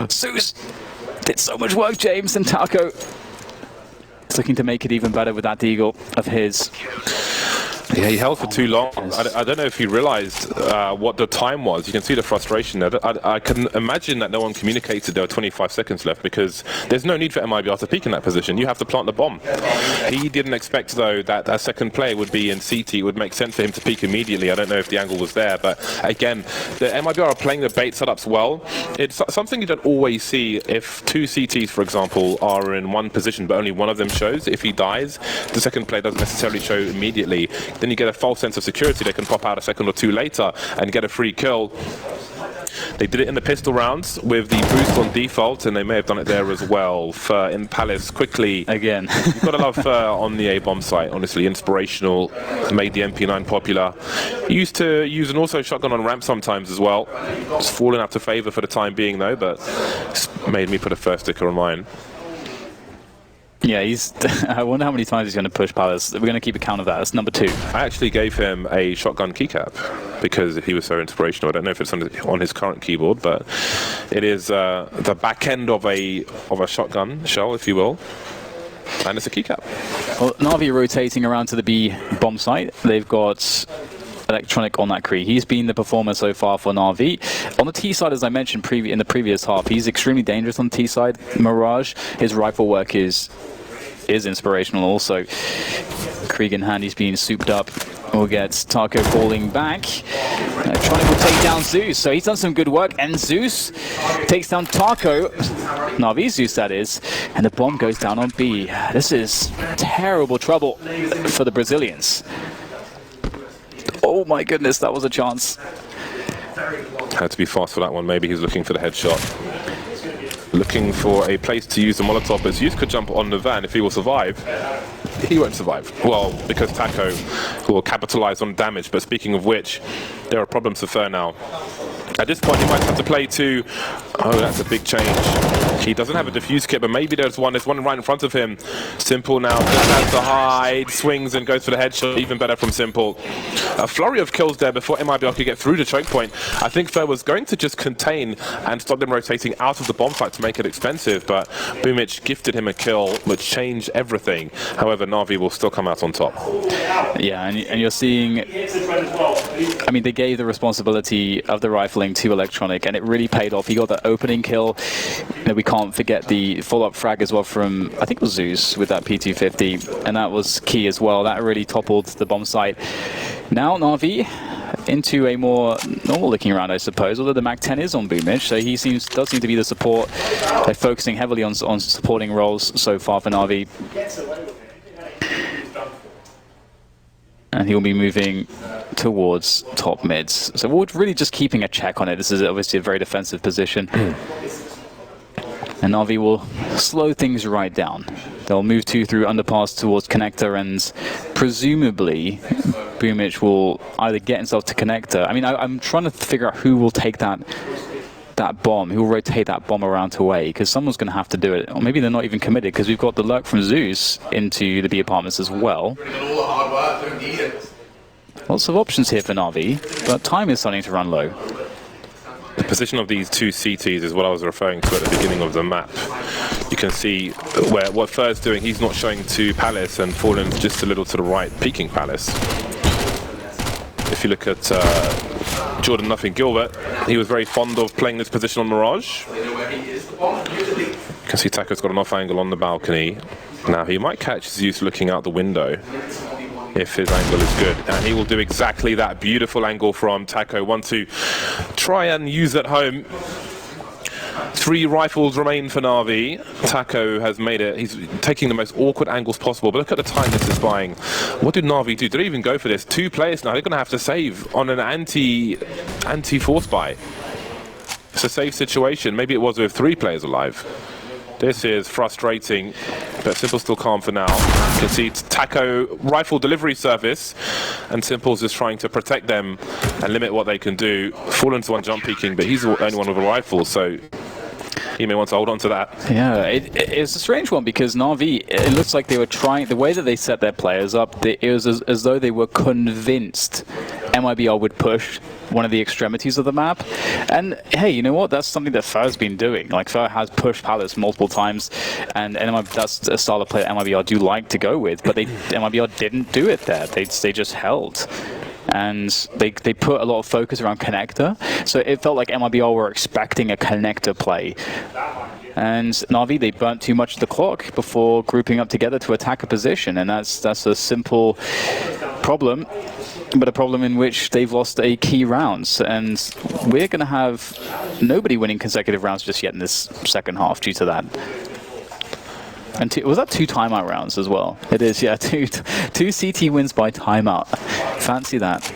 Zeus did so much work, James, and Taco is looking to make it even better with that Deagle of his. Yeah, he held for too long. I don't know if he realized what the time was. You can see the frustration there. I can imagine that no one communicated there were 25 seconds left, because there's no need for MiBR to peek in that position. You have to plant the bomb. He didn't expect, though, that a second player would be in CT. It would make sense for him to peek immediately. I don't know if the angle was there, but again, the MiBR are playing the bait setups well. It's something you don't always see if 2 CTs, for example, are in 1 position, but only 1 of them shows. If he dies, the second player doesn't necessarily show immediately. Then you get a false sense of security. They can pop out a second or 2 later and get a free kill. They did it in the pistol rounds with the boost on default, and they may have done it there as well. Fur in Palace quickly. Again. You've got to love Fur on the A-bomb site. Honestly, inspirational. Made the MP9 popular. He used to use an also shotgun on ramp sometimes as well. It's fallen out of favor for the time being, though, but it's made me put a first sticker on mine. Yeah, I wonder how many times he's going to push Palace. We're going to keep a count of that. That's number 2. I actually gave him a shotgun keycap because he was so inspirational. I don't know if it's on his current keyboard, but it is the back end of a shotgun shell, if you will. And it's a keycap. Well, Na'Vi rotating around to the B bomb site. They've got Electronic on that Kree. He's been the performer so far for Na'Vi. On the T side, as I mentioned in the previous half, he's extremely dangerous on the T side. Mirage, his rifle work is inspirational also. Krieg in hand, he's being souped up. We'll get Taco falling back. Electronic will take down Zeus, so he's done some good work, and Zeus takes down Taco. Na'Vi Zeus, that is, and the bomb goes down on B. This is terrible trouble for the Brazilians. Oh my goodness, that was a chance. Had to be fast for that one. Maybe he's looking for the headshot. looking for a place to use the Molotov, but Zeus could jump on the van if he will survive. He won't survive. Well, because Taco will capitalize on damage, but speaking of which, there are problems for Fer now. At this point, he might have to play to... Oh, that's a big change. He doesn't have a defuse kit, but maybe there's one. There's one right in front of him. Simple now just has to hide, swings and goes for the headshot. Even better from Simple. A flurry of kills there before MiBR could get through the choke point. I think Fer was going to just contain and stop them rotating out of the bomb site to make it expensive, but Boomich gifted him a kill, which changed everything. However, Na'Vi will still come out on top. Yeah, and you're seeing... I mean, they gave the responsibility of the rifling to Electronic, and it really paid off. He got that opening kill. You know, we can't forget the follow-up frag as well from, I think it was Zeus with that P250, and that was key as well. That really toppled the bomb site. Now Na'Vi into a more normal-looking round, I suppose, although the MAC-10 is on Boomich, so he does seem to be the support. They're focusing heavily on supporting roles so far for Na'Vi. And he'll be moving towards top mids. So we're really just keeping a check on it. This is obviously a very defensive position. And Na'Vi will slow things right down. They'll move through underpass towards connector, and presumably Boomich will either get himself to connector. I mean, I'm trying to figure out who will take that bomb, who will rotate that bomb around to A, because someone's going to have to do it. Or maybe they're not even committed, because we've got the lurk from Zeus into the B apartments as well. Lots of options here for Na'Vi, but time is starting to run low. The position of these two CTs is what I was referring to at the beginning of the map. You can see what Fer's doing. He's not showing to Palace, and Fallen's just a little to the right, peeking Palace. If you look at Jordan Nothing Gilbert, he was very fond of playing this position on Mirage. You can see Taco's got an off angle on the balcony. Now he might catch Zeus looking out the window if his angle is good, and he will do exactly that. Beautiful angle from Taco. Want to try and use at home. 3 rifles remain for Na'Vi. Taco has made it. He's taking the most awkward angles possible, but look at the time this is buying. What did Na'Vi do? Did they even go for this? 2 players now. They're going to have to save on an anti-force buy. It's a safe situation. Maybe it was with 3 players alive. This is frustrating, but Simple's still calm for now. You can see Taco rifle delivery service, and Simple's just trying to protect them and limit what they can do. Fallen's the one jump peeking, but he's the only one with a rifle, so he may want to hold on to that. Yeah, it's a strange one, because Na'Vi, it looks like they were trying, the way that they set their players up, it was as though they were convinced MiBR would push one of the extremities of the map. And hey, you know what? That's something that Fer's been doing. Like, Fer has pushed Palace multiple times, and that's a style of play that MiBR do like to go with, but MiBR didn't do it there. They just held. And they put a lot of focus around connector, so it felt like MiBR were expecting a connector play. And Na'Vi, they burnt too much of the clock before grouping up together to attack a position, and that's a simple problem, but a problem in which they've lost a key rounds, and we're going to have nobody winning consecutive rounds just yet in this second half due to that. And was that 2 timeout rounds as well? It is, yeah. 2 CT wins by timeout. Fancy that.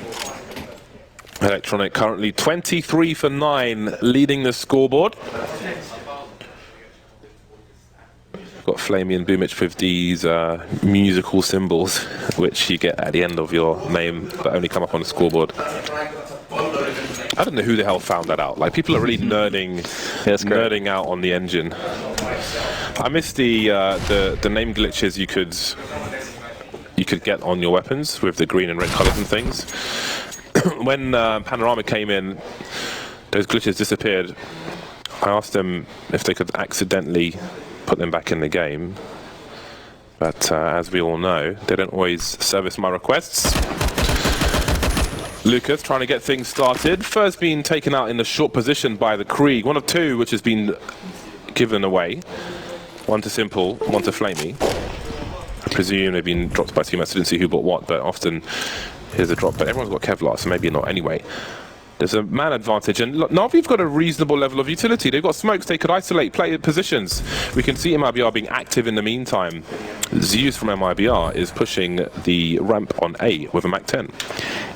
Electronic currently 23 for 9, leading the scoreboard. Got Flamey and Boomich with these musical symbols, which you get at the end of your name, but only come up on the scoreboard. I don't know who the hell found that out. Like, people are really nerding out on the engine. I miss the name glitches you could get on your weapons with the green and red colors and things. When Panorama came in, those glitches disappeared. I asked them if they could accidentally put them back in the game, but as we all know, they don't always service my requests. Lucas trying to get things started. First being taken out in the short position by the Krieg. 1 of 2 which has been given away. 1 to Simple, 1 to Flamey. I presume they've been dropped by teammates. I didn't see who bought what, but often here's a drop. But everyone's got Kevlar, so maybe not anyway. There's a man advantage, and look, Na'Vi've got a reasonable level of utility. They've got smokes, they could isolate, play positions. We can see MiBR being active in the meantime. Zeus from MiBR is pushing the ramp on A with a Mach 10.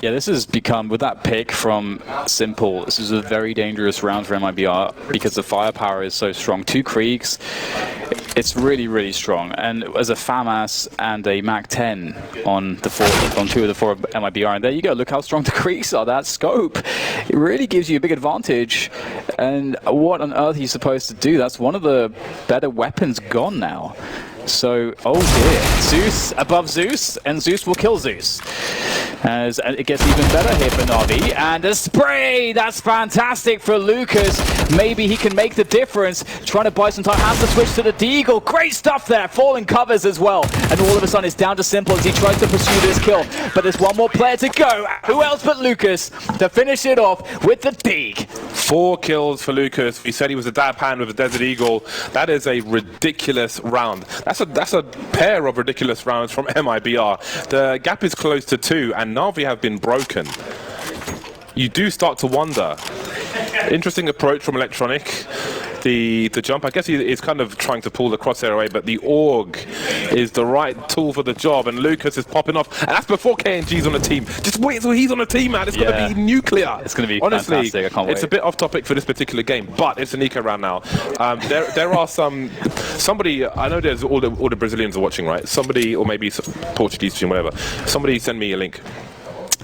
Yeah, this has become, with that pick from Simple, this is a very dangerous round for MiBR because the firepower is so strong. 2 Kriegs, it's really, really strong. And as a FAMAS and a Mach 10 on 2 of the 4 of MiBR, and there you go, look how strong the Kriegs are. That scope, it really gives you a big advantage. And what on earth are you supposed to do? That's one of the better weapons gone now. So, oh dear, Zeus above Zeus, and Zeus will kill Zeus. As it gets even better here for Na'Vi, and a spray! That's fantastic for Lucas. Maybe he can make the difference. Trying to buy some time, has to switch to the Deagle. Great stuff there, falling covers as well. And all of a sudden it's down to Simple as he tries to pursue this kill. But there's one more player to go. Who else but Lucas to finish it off with the Deag? 4 kills for Lucas. We said he was a dab hand with a Desert Eagle. That is a ridiculous round. That's a pair of ridiculous rounds from MiBR. The gap is close to 2, and Na'Vi have been broken. You do start to wonder. Interesting approach from Electronic. The jump, I guess he is kind of trying to pull the crosshair away, but the AUG is the right tool for the job, and Lucas is popping off. And that's before KNG's on the team. Just wait till he's on the team, man. It's going to be nuclear. It's going to be honestly fantastic. I can't wait. It's a bit off topic for this particular game, but it's an eco round now. There are somebody, I know there's all the Brazilians are watching, right? Somebody, or maybe Portuguese team, whatever. Somebody send me a link.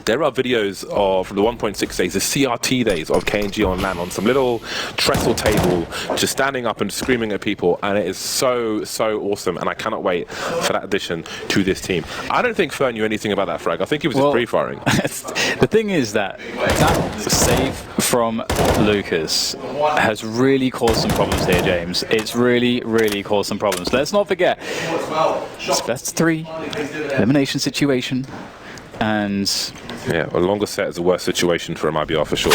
There are videos of the 1.6 days, the CRT days of KNG on LAN on some little trestle table, just standing up and screaming at people, and it is so, so awesome, and I cannot wait for that addition to this team. I don't think Fer knew anything about that frag. I think he was just pre-firing. The thing is that save from Lucas has really caused some problems here, James. It's really, really caused some problems. Let's not forget, it's best 3, elimination situation. And yeah, a longer set is a worse situation for MiBR for sure.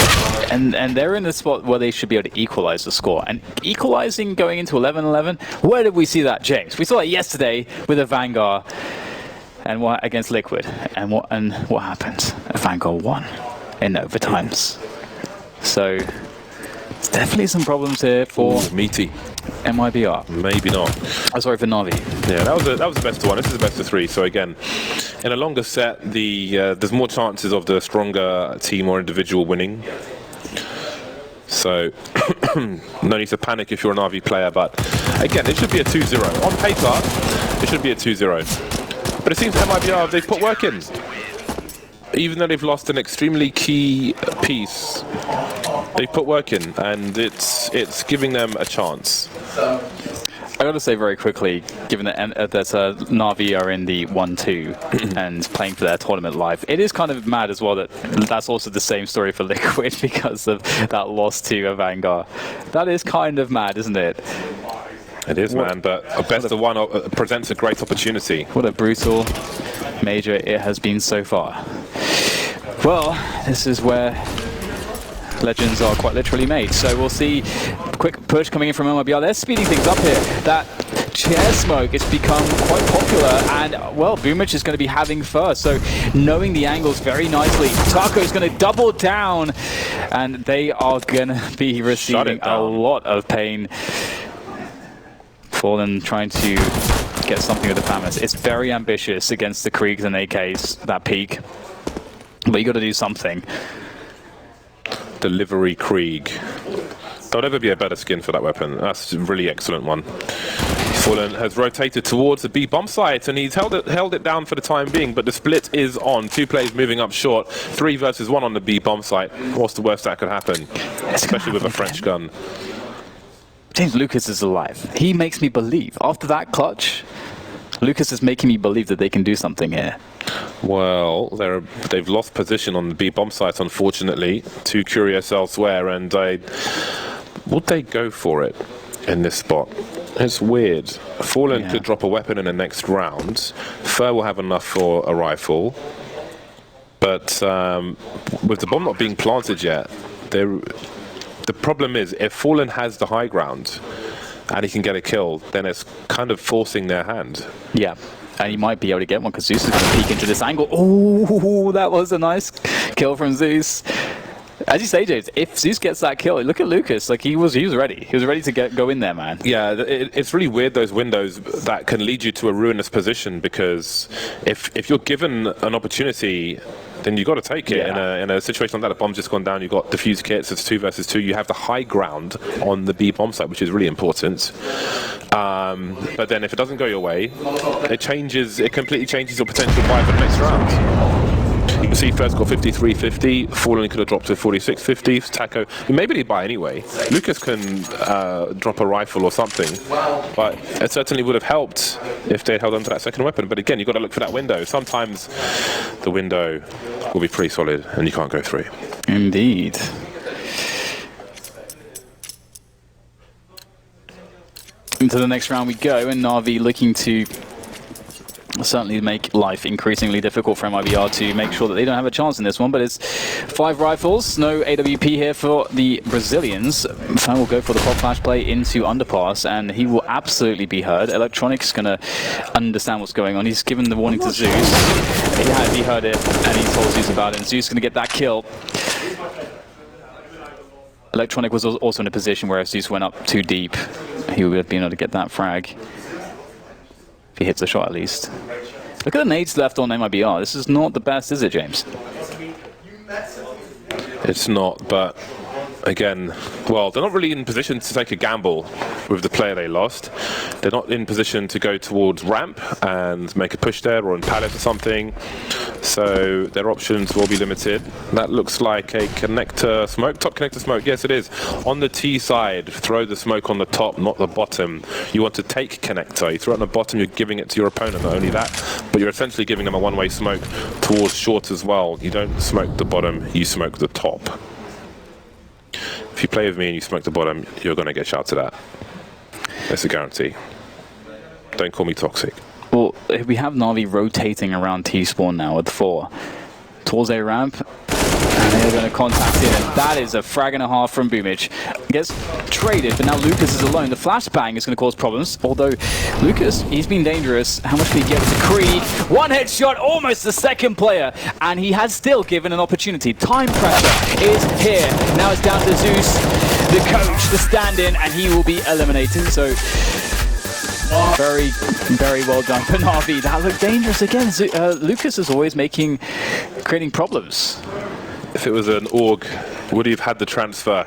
And they're in a spot where they should be able to equalize the score. And equalizing going into 11-11, where did we see that, James? We saw it yesterday with a Vanguard and what against Liquid. And what happened? A Vanguard won in overtimes. So there's definitely some problems here for meaty MiBR. Maybe not. Oh, sorry, for Na'Vi. Yeah, that was the best of 1. This is the best of 3. So again, in a longer set, there's more chances of the stronger team or individual winning. So no need to panic if you're an Na'Vi player, but again, it should be a 2-0. On paper, it should be a 2-0. But it seems MiBR, they've put work in. Even though they've lost an extremely key piece, they've put work in, and it's giving them a chance. I got to say very quickly, given that Na'Vi are in the 1-2 and playing for their tournament live, it is kind of mad as well that that's also the same story for Liquid because of that loss to a Vanguard. That is kind of mad, isn't it? It is, man, but a best of 1 presents a great opportunity. What a brutal major it has been so far. Well, this is where legends are quite literally made. So we'll see quick push coming in from MiBR. They're speeding things up here. That chair smoke has become quite popular, and well, Boomich is going to be having first. So knowing the angles very nicely, Taco is going to double down, and they are going to be receiving a lot of pain. Fallen trying to get something with the FAMAS. It's very ambitious against the Kriegs and AKs, that peak. But you got to do something. Delivery Krieg. There would ever be a better skin for that weapon. That's a really excellent one. Fallen has rotated towards the B bomb site, and he's held it down for the time being, but the split is on. 2 players moving up short. 3 versus 1 on the B bomb site. What's the worst that could happen? Especially with a French gun. James, Lucas is alive. He makes me believe. After that clutch, Lucas is making me believe that they can do something here. Well, they've lost position on the B bomb site, unfortunately. 2 Curious elsewhere, and would they go for it in this spot? It's weird. Fallen could drop a weapon in the next round. Fer will have enough for a rifle, but with the bomb not being planted yet, the problem is, if Fallen has the high ground and he can get a kill, then it's kind of forcing their hand. Yeah, and he might be able to get one because Zeus is going to peek into this angle. Oh, that was a nice kill from Zeus. As you say, James, if Zeus gets that kill, look at Lucas. Like he was ready. He was ready to go in there, man. Yeah, it's really weird, those windows that can lead you to a ruinous position, because if you're given an opportunity, then you got to take it. In a situation like that, a bomb's just gone down, you've got defuse kits, it's 2 versus 2, you have the high ground on the B bomb site, which is really important. But then if it doesn't go your way, it completely changes your potential buy for the next round. You can see first got 53.50, Fallen could have dropped to 46.50, Taco, maybe they buy anyway. Lucas can drop a rifle or something, but it certainly would have helped if they had held on to that second weapon. But again, you've got to look for that window. Sometimes the window will be pretty solid and you can't go through. Indeed. Into the next round we go, and Na'Vi looking to certainly make life increasingly difficult for MiBR to make sure that they don't have a chance in this one, but it's 5 rifles, no AWP here for the Brazilians. Fan will go for the pop flash play into underpass, and he will absolutely be heard. Electronic's gonna understand what's going on. He's given the warning to Zeus. He heard it, and he told Zeus about it, and Zeus is gonna get that kill. Electronic was also in a position where if Zeus went up too deep, he would have been able to get that frag. If he hits a shot at least. Look at the nades left on MiBR. This is not the best, is it, James? It's not, but again, well, they're not really in position to take a gamble with the player they lost. They're not in position to go towards ramp and make a push there or in pallet or something. So their options will be limited. That looks like a connector smoke, top connector smoke. Yes, it is. On the T side, throw the smoke on the top, not the bottom. You want to take connector. You throw it on the bottom, you're giving it to your opponent. Not only that, but you're essentially giving them a one-way smoke towards short as well. You don't smoke the bottom, you smoke the top. If you play with me and you smoke the bottom, you're going to get shouted at. That's a guarantee. Don't call me toxic. Well, we have Na'Vi rotating around T-spawn now with 4. Towards a ramp, and they're going to contact it, and that is a frag and a half from Boomich. Gets traded, but now Lucas is alone. The flashbang is going to cause problems, although Lucas, he's been dangerous. How much did he get with the Creed? One headshot, almost the second player, and he has still given an opportunity. Time pressure is here. Now it's down to Zeus, the coach, the stand-in, and he will be eliminated. So very, very well done for Na'Vi. That looked dangerous again. Lucas is always creating problems. If it was an org, would he have had the transfer?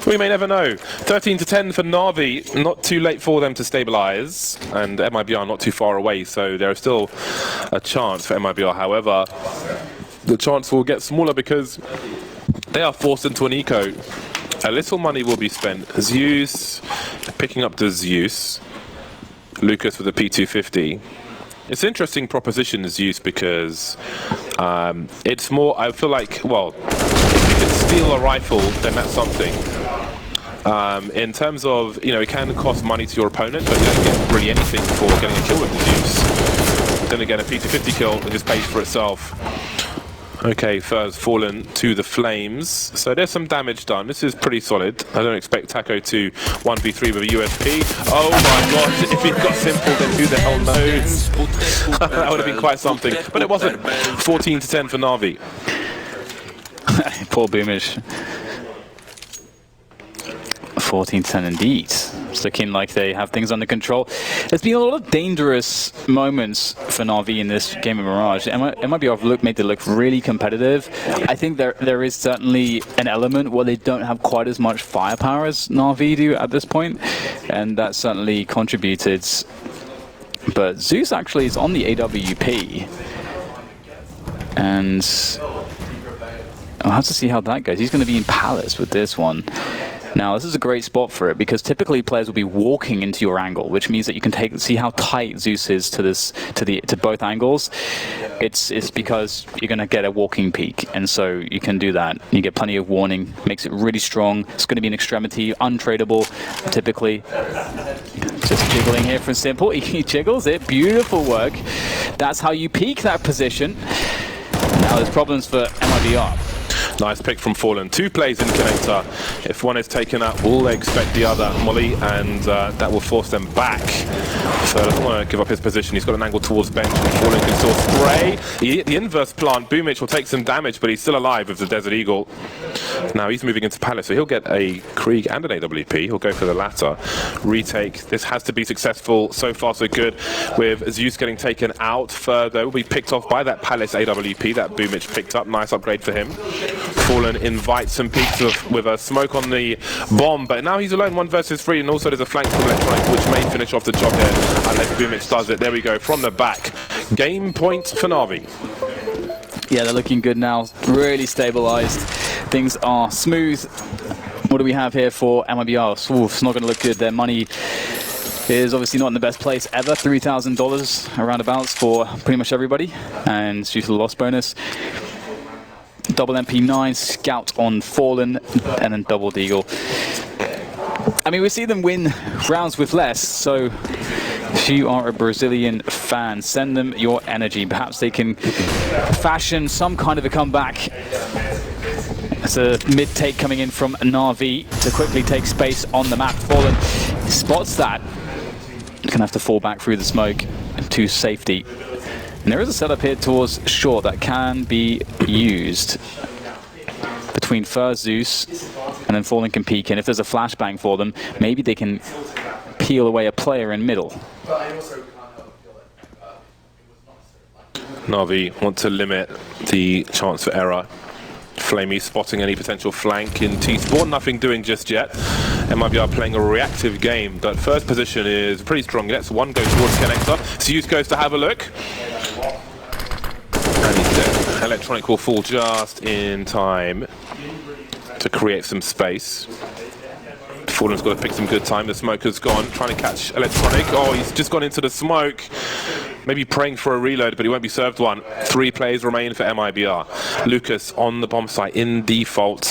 We may never know. 13-10 for Na'Vi. Not too late for them to stabilize, and MiBR not too far away, so there is still a chance for MiBR. However, the chance will get smaller because they are forced into an eco. A little money will be spent. Zeus picking up the Zeus. Lucas with a P250. It's an interesting proposition, Zeus, because it's more, I feel like, well, if you can steal a rifle, then that's something. In terms of, you know, it can cost money to your opponent, but you don't get really anything for getting a kill with the Zeus. Then again, a P250 kill, it just pays for itself. Okay, first Fallen to the flames. So there's some damage done. This is pretty solid. I don't expect Taco to 1v3 with a USP. Oh my gosh, if it got simple, then who the hell knows? That would have been quite something. But it wasn't. 14-10 for Na'Vi. Poor Boomage. 14-10 indeed. It's looking like they have things under control. There's been a lot of dangerous moments for Na'Vi in this game of Mirage. MiBR made it look really competitive. I think there is certainly an element where they don't have quite as much firepower as Na'Vi do at this point, and that certainly contributed. But Zeus actually is on the AWP, and I'll have to see how that goes. He's going to be in Palace with this one. Now, this is a great spot for it because typically players will be walking into your angle, which means that you can see how tight Zeus is to both angles. It's because you're going to get a walking peak, and so you can do that. You get plenty of warning, makes it really strong. It's going to be an extremity, untradeable, typically. Just jiggling here from Simple. He jiggles it. Beautiful work. That's how you peak that position. Now there's problems for MiBR. Nice pick from Fallen. 2 plays in connector. If one is taken out, will they expect the other Molly, and that will force them back. So doesn't want to give up his position. He's got an angle towards bench. Fallen can still spray. The inverse plant. Boomich will take some damage, but he's still alive with the Desert Eagle. Now he's moving into Palace, so he'll get a Krieg and an AWP. He'll go for the latter. Retake. This has to be successful. So far, so good. With Zeus getting taken out further, will be picked off by that Palace AWP that Boomich picked up. Nice upgrade for him. Fallen invites some peaks with a smoke on the bomb, but now he's alone 1 versus 3, and also there's a flank from Electronic, which may finish off the job here unless Boomich does it. There we go, from the back. Game point for Na'Vi. Yeah, they're looking good now. Really stabilized. Things are smooth. What do we have here for MiBR? Ooh, it's not going to look good. Their money is obviously not in the best place ever. $3,000 roundabouts for pretty much everybody, and due to the loss bonus. Double MP9, Scout on Fallen, and then double Deagle. I mean, we see them win rounds with less, so if you are a Brazilian fan, send them your energy. Perhaps they can fashion some kind of a comeback. It's a mid-take coming in from Na'Vi to quickly take space on the map. Fallen spots that. Gonna have to fall back through the smoke to safety. And there is a setup here towards short that can be used between first Zeus and then Fallen can peek in. If there's a flashbang for them, maybe they can peel away a player in middle. Na'Vi want to limit the chance for error. Flamey spotting any potential flank in T-Spawn, nothing doing just yet. MiBR playing a reactive game. That first position is pretty strong. That's one go towards connector. Zeus goes to have a look. And he's dead. Electronic will fall just in time to create some space. Fallen's got to pick some good time. The smoker's gone, trying to catch Electronic. Oh, he's just gone into the smoke. Maybe praying for a reload, but he won't be served one. 3 players remain for MiBR. Lucas on the bomb site in default.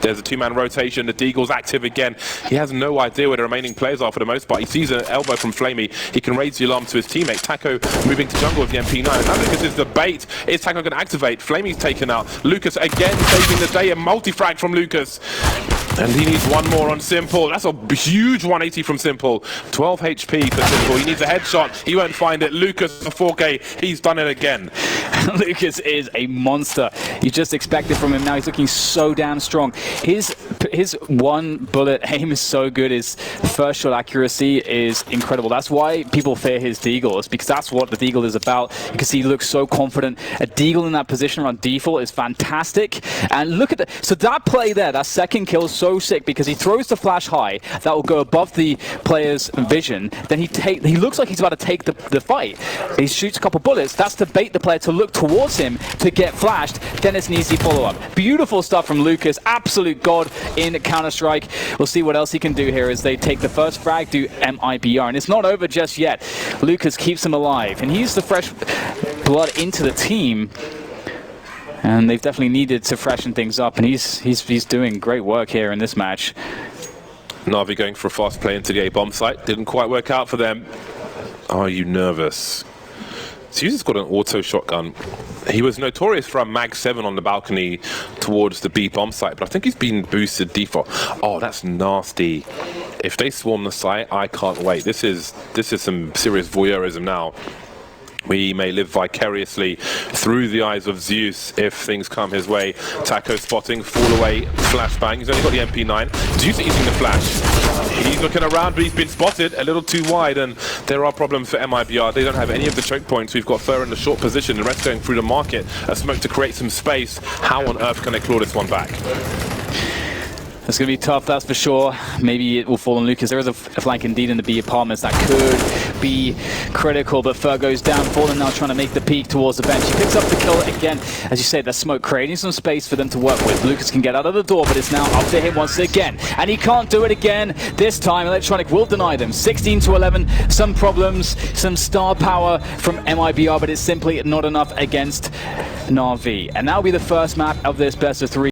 There's a 2-man rotation. The Deagle's active again. He has no idea where the remaining players are for the most part. He sees an elbow from Flamey. He can raise the alarm to his teammate. Taco moving to jungle with the MP9. And now Lucas is the bait. Is Taco going to activate? Flamey's taken out. Lucas again saving the day. A multi-frag from Lucas. And he needs one more on Simple. That's a huge 180 from Simple. 12 HP for Simple. He needs a headshot. He won't find it. Lucas for 4K. He's done it again. Lucas is a monster. You just expect it from him now. He's looking so damn strong. His one bullet aim is so good. His first shot accuracy is incredible. That's why people fear his Deagle. It's because that's what the Deagle is about. You can see he looks so confident. A Deagle in that position on default is fantastic. And look at that. So that play there, that second kill is so sick because he throws the flash high. That will go above the player's vision. Then he looks like he's about to take the fight. He shoots a couple bullets. That's to bait the player to look towards him to get flashed. Then it's an easy follow-up. Beautiful stuff from Lucas. Absolute god in Counter-Strike. We'll see what else he can do here as they take the first frag to MiBR. And it's not over just yet. Lucas keeps him alive. And he's the fresh blood into the team. And they've definitely needed to freshen things up. And he's doing great work here in this match. Na'Vi going for a fast play into the A bomb site. Didn't quite work out for them. Are you nervous? Zeus has got an auto shotgun. He was notorious for a Mag 7 on the balcony towards the B bomb site, but I think he's been boosted default. Oh, that's nasty. If they swarm the site, I can't wait. This is some serious voyeurism now. We may live vicariously through the eyes of Zeus if things come his way. Taco spotting, fall away, flashbang. He's only got the MP9. Zeus eating the flash. He's looking around, but he's been spotted a little too wide, and there are problems for MiBR. They don't have any of the choke points. We've got Fur in the short position, the rest going through the market. A smoke to create some space. How on earth can they claw this one back? It's going to be tough, that's for sure. Maybe it will fall on Lucas. There is a flank indeed in the B apartments that could be critical, but Fur goes down. Fallen now trying to make the peek towards the bench. He picks up the kill again. As you say, the smoke creating some space for them to work with. Lucas can get out of the door, but it's now up to him once again. And he can't do it again. This time, Electronic will deny them. 16-11, some problems, some star power from MiBR, but it's simply not enough against Na'Vi. And that'll be the first map of this best of 3.